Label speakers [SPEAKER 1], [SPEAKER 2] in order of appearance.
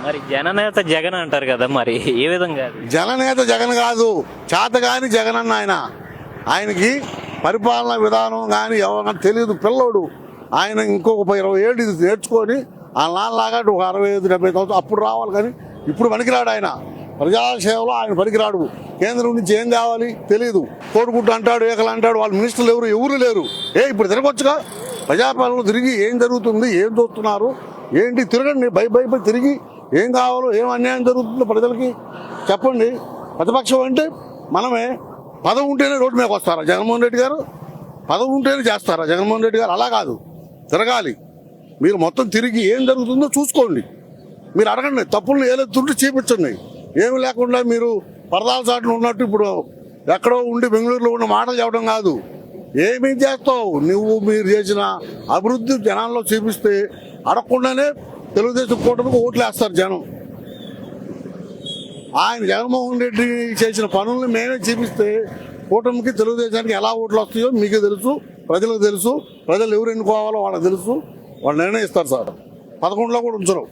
[SPEAKER 1] మరి జననేత జగన్ అంటారు కదా, మరి ఏ విధంగా అది?
[SPEAKER 2] జననేత జగన్ కాదు, చేతగాని జగన్ అన్న ఆయనకి పరిపాలన విధానం కానీ ఎవరికైనా తెలియదు. పిల్లోడు ఆయన ఇంకొక 20 ఏళ్ళు ఇది నేర్చుకొని ఆ నాన్నలాగా ఒక 65-70 సంవత్సరాలు అప్పుడు రావాలి, కానీ ఇప్పుడు పనికిరాడు. ఆయన ప్రజాసేవలో ఆయన పనికిరాడు. కేంద్రం నుంచి ఏం కావాలి తెలియదు. కోడిగుడ్డు అంటాడు, ఏకలు అంటాడు. వాళ్ళ మినిస్టర్లు ఎవరు లేరు. ఇప్పుడు తిరగొచ్చుగా, ప్రజాపాలన తిరిగి ఏం జరుగుతుంది, ఏం చూస్తున్నారు ఏంటి, తిరగండి. భయ తిరిగి ఏం కావాలో, ఏం అన్యాయం జరుగుతుందో ప్రజలకి చెప్పండి. ప్రతిపక్షం అంటే మనమే. పదవి ఉంటేనే రోడ్డు మీదకి వస్తారా జగన్మోహన్ రెడ్డి గారు? పదవి ఉంటేనే చేస్తారా జగన్మోహన్ రెడ్డి గారు? అలా కాదు, తిరగాలి. మీరు మొత్తం తిరిగి ఏం జరుగుతుందో చూసుకోండి. మీరు అడగండి, తప్పులను ఏలెత్తుంటే చూపించండి. ఏమి లేకుండా మీరు పరదాల చాటును ఉన్నట్టు ఇప్పుడు ఎక్కడో ఉండి బెంగళూరులో ఉన్న మాటలు చెప్పడం కాదు. ఏమేం చేస్తావు నువ్వు? మీరు చేసిన అభివృద్ధి జనాల్లో చూపిస్తే అడగకుండానే తెలుగుదేశం కూటమికి ఓట్లు వేస్తారు జనం. ఆయన జగన్మోహన్ రెడ్డి చేసిన పనుల్ని మేమే చూపిస్తే కూటమికి తెలుగుదేశానికి ఎలా ఓట్లు వస్తాయో మీకు తెలుసు, ప్రజలకు తెలుసు. ప్రజలు ఎవరు ఎన్నుకోవాలో వాళ్ళకి తెలుసు. వాళ్ళు నిర్ణయిస్తారు సార్. 11లో కూడా ఉంచరు.